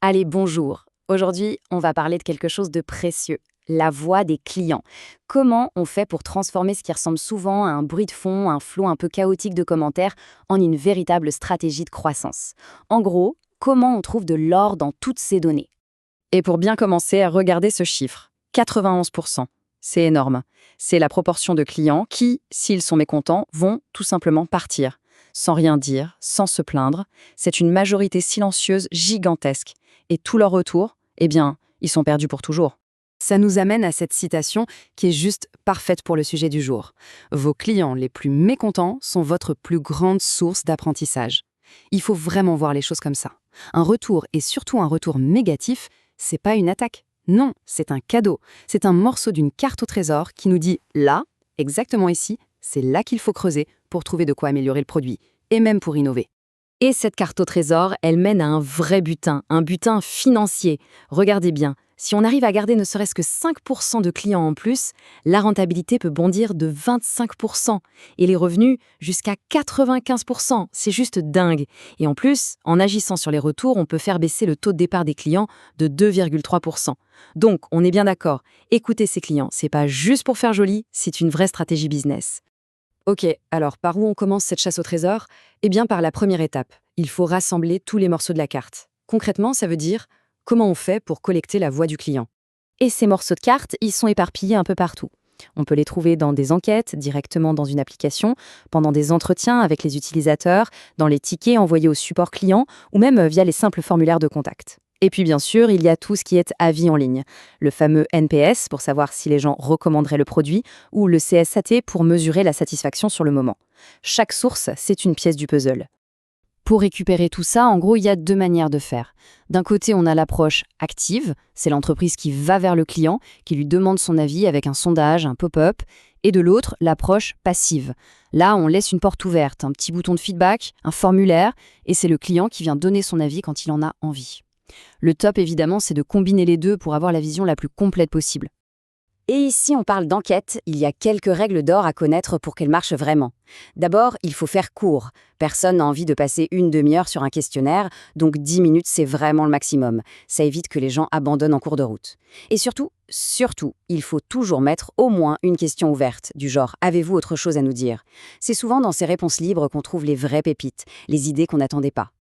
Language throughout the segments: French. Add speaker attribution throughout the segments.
Speaker 1: Allez, bonjour. Aujourd'hui, on va parler de quelque chose de précieux, la voix des clients. Comment on fait pour transformer ce qui ressemble souvent à un bruit de fond, un flot un peu chaotique de commentaires, en une véritable stratégie de croissance? En gros, comment on trouve de l'or dans toutes ces données? Et pour bien commencer, regardez ce chiffre, 91%. C'est énorme. C'est la proportion de clients qui, s'ils sont mécontents, vont tout simplement partir. Sans rien dire, sans se plaindre. C'est une majorité silencieuse gigantesque. Et tout leur retour, eh bien, ils sont perdus pour toujours. Ça nous amène à cette citation qui est juste parfaite pour le sujet du jour. Vos clients les plus mécontents sont votre plus grande source d'apprentissage. Il faut vraiment voir les choses comme ça. Un retour, et surtout un retour négatif, c'est pas une attaque. Non, c'est un cadeau. C'est un morceau d'une carte au trésor qui nous dit là, exactement ici, c'est là qu'il faut creuser pour trouver de quoi améliorer le produit, et même pour innover. Et cette carte au trésor, elle mène à un vrai butin, un butin financier. Regardez bien, si on arrive à garder ne serait-ce que 5% de clients en plus, la rentabilité peut bondir de 25%. Et les revenus, jusqu'à 95%. C'est juste dingue. Et en plus, en agissant sur les retours, on peut faire baisser le taux de départ des clients de 2,3%. Donc, on est bien d'accord. Écoutez ces clients, c'est pas juste pour faire joli, c'est une vraie stratégie business. Ok, alors par où on commence cette chasse au trésor? Eh bien par la première étape. Il faut rassembler tous les morceaux de la carte. Concrètement, ça veut dire comment on fait pour collecter la voix du client. Et ces morceaux de carte, ils sont éparpillés un peu partout. On peut les trouver dans des enquêtes, directement dans une application, pendant des entretiens avec les utilisateurs, dans les tickets envoyés au support client ou même via les simples formulaires de contact. Et puis bien sûr, il y a tout ce qui est avis en ligne, le fameux NPS pour savoir si les gens recommanderaient le produit ou le CSAT pour mesurer la satisfaction sur le moment. Chaque source, c'est une pièce du puzzle. Pour récupérer tout ça, en gros, il y a deux manières de faire. D'un côté, on a l'approche active, c'est l'entreprise qui va vers le client, qui lui demande son avis avec un sondage, un pop-up, et de l'autre, l'approche passive. Là, on laisse une porte ouverte, un petit bouton de feedback, un formulaire, et c'est le client qui vient donner son avis quand il en a envie. Le top, évidemment, c'est de combiner les deux pour avoir la vision la plus complète possible. Et ici, on parle d'enquête, il y a quelques règles d'or à connaître pour qu'elle marche vraiment. D'abord, il faut faire court. Personne n'a envie de passer une demi-heure sur un questionnaire, donc 10 minutes, c'est vraiment le maximum. Ça évite que les gens abandonnent en cours de route. Et surtout, il faut toujours mettre au moins une question ouverte, du genre « Avez-vous autre chose à nous dire ?» C'est souvent dans ces réponses libres qu'on trouve les vraies pépites, les idées qu'on n'attendait pas.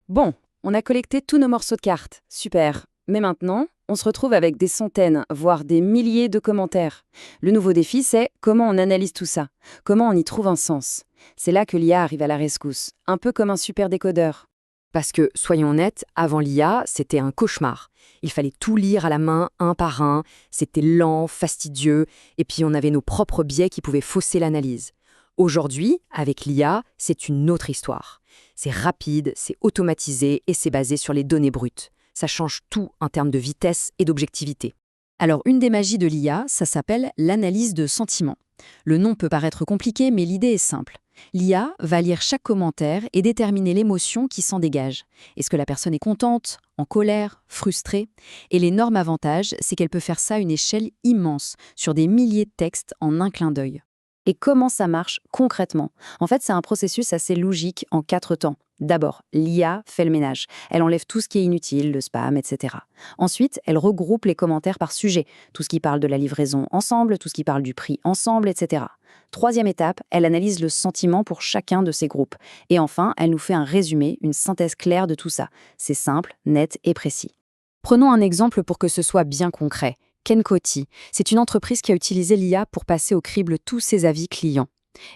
Speaker 1: Bon, on a collecté tous nos morceaux de cartes. Super. Mais maintenant, on se retrouve avec des centaines, voire des milliers de commentaires. Le nouveau défi, c'est comment on analyse tout ça, comment on y trouve un sens. C'est là que l'IA arrive à la rescousse, un peu comme un super décodeur. Parce que, soyons honnêtes, avant l'IA, c'était un cauchemar. Il fallait tout lire à la main, un par un, c'était lent, fastidieux, et puis on avait nos propres biais qui pouvaient fausser l'analyse. Aujourd'hui, avec l'IA, c'est une autre histoire. C'est rapide, c'est automatisé et c'est basé sur les données brutes. Ça change tout en termes de vitesse et d'objectivité. Alors, une des magies de l'IA, ça s'appelle l'analyse de sentiments. Le nom peut paraître compliqué, mais l'idée est simple. L'IA va lire chaque commentaire et déterminer l'émotion qui s'en dégage. Est-ce que la personne est contente, en colère, frustrée? Et l'énorme avantage, c'est qu'elle peut faire ça à une échelle immense, sur des milliers de textes en un clin d'œil. Et comment ça marche concrètement? En fait, c'est un processus assez logique en 4 temps. D'abord, l'IA fait le ménage. Elle enlève tout ce qui est inutile, le spam, etc. Ensuite, elle regroupe les commentaires par sujet. Tout ce qui parle de la livraison ensemble, tout ce qui parle du prix ensemble, etc. Troisième étape, elle analyse le sentiment pour chacun de ces groupes. Et enfin, elle nous fait un résumé, une synthèse claire de tout ça. C'est simple, net et précis. Prenons un exemple pour que ce soit bien concret. Kenkoti, c'est une entreprise qui a utilisé l'IA pour passer au crible tous ses avis clients.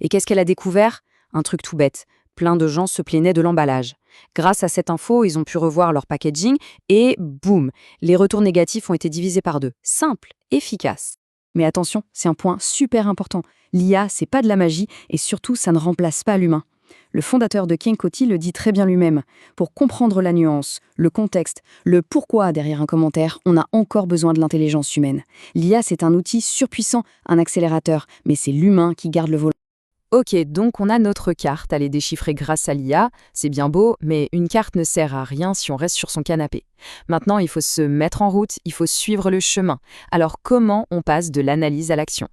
Speaker 1: Et qu'est-ce qu'elle a découvert? Un truc tout bête. Plein de gens se plaignaient de l'emballage. Grâce à cette info, ils ont pu revoir leur packaging et boum, les retours négatifs ont été divisés par 2. Simple, efficace. Mais attention, c'est un point super important. L'IA, c'est pas de la magie et surtout, ça ne remplace pas l'humain. Le fondateur de Kenkoti le dit très bien lui-même. Pour comprendre la nuance, le contexte, le pourquoi derrière un commentaire, on a encore besoin de l'intelligence humaine. L'IA, c'est un outil surpuissant, un accélérateur, mais c'est l'humain qui garde le volant. Ok, donc on a notre carte à les déchiffrer grâce à l'IA, c'est bien beau, mais une carte ne sert à rien si on reste sur son canapé. Maintenant, il faut se mettre en route, il faut suivre le chemin. Alors comment on passe de l'analyse à l'action?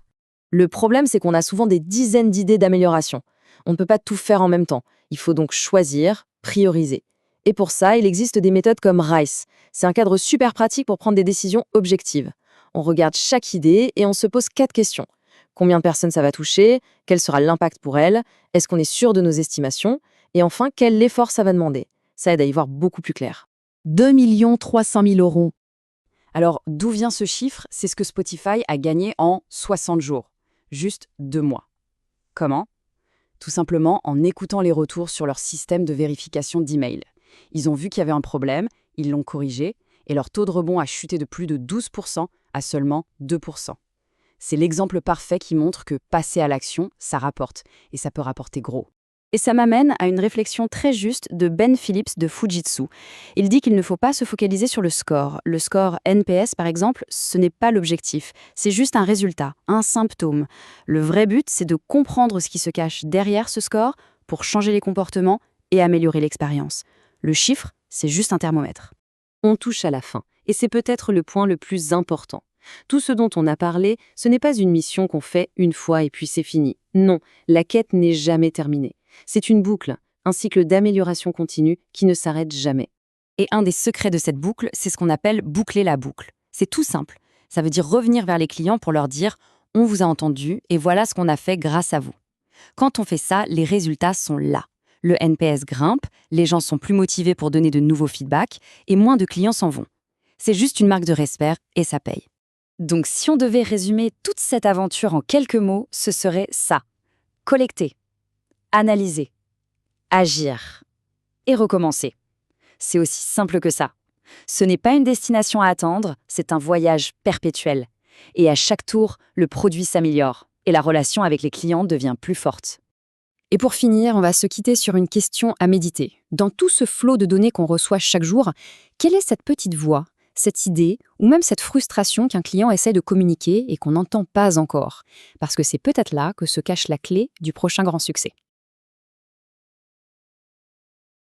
Speaker 1: Le problème, c'est qu'on a souvent des dizaines d'idées d'amélioration. On ne peut pas tout faire en même temps. Il faut donc choisir, prioriser.
Speaker 2: Et pour ça, il existe des méthodes comme RICE. C'est un cadre super pratique pour prendre des décisions objectives. On regarde chaque idée et on se pose 4 questions. Combien de personnes ça va toucher? Quel sera l'impact pour elles? Est-ce qu'on est sûr de nos estimations? Et enfin, quel effort ça va demander? Ça aide à y voir beaucoup plus clair.
Speaker 1: 2 300 000 euros. Alors, d'où vient ce chiffre? C'est ce que Spotify a gagné en 60 jours. Juste 2 mois. Comment? Tout simplement en écoutant les retours sur leur système de vérification d'email. Ils ont vu qu'il y avait un problème, ils l'ont corrigé, et leur taux de rebond a chuté de plus de 12% à seulement 2%. C'est l'exemple parfait qui montre que passer à l'action, ça rapporte, et ça peut rapporter gros. Et ça m'amène à une réflexion très juste de Ben Phillips de Fujitsu. Il dit qu'il ne faut pas se focaliser sur le score. Le score NPS, par exemple, ce n'est pas l'objectif. C'est juste un résultat, un symptôme. Le vrai but, c'est de comprendre ce qui se cache derrière ce score pour changer les comportements et améliorer l'expérience. Le chiffre, c'est juste un thermomètre.
Speaker 2: On touche à la fin, et c'est peut-être le point le plus important. Tout ce dont on a parlé, ce n'est pas une mission qu'on fait une fois et puis c'est fini. Non, la quête n'est jamais terminée. C'est une boucle, un cycle d'amélioration continue qui ne s'arrête jamais.
Speaker 1: Et un des secrets de cette boucle, c'est ce qu'on appelle boucler la boucle. C'est tout simple. Ça veut dire revenir vers les clients pour leur dire « on vous a entendu et voilà ce qu'on a fait grâce à vous ». Quand on fait ça, les résultats sont là. Le NPS grimpe, les gens sont plus motivés pour donner de nouveaux feedbacks et moins de clients s'en vont. C'est juste une marque de respect et ça paye. Donc si on devait résumer toute cette aventure en quelques mots, ce serait ça. Collecter, analyser, agir et recommencer. C'est aussi simple que ça. Ce n'est pas une destination à attendre, c'est un voyage perpétuel. Et à chaque tour, le produit s'améliore et la relation avec les clients devient plus forte. Et pour finir, on va se quitter sur une question à méditer. Dans tout ce flot de données qu'on reçoit chaque jour, quelle est cette petite voix, cette idée ou même cette frustration qu'un client essaie de communiquer et qu'on n'entend pas encore? Parce que c'est peut-être là que se cache la clé du prochain grand succès.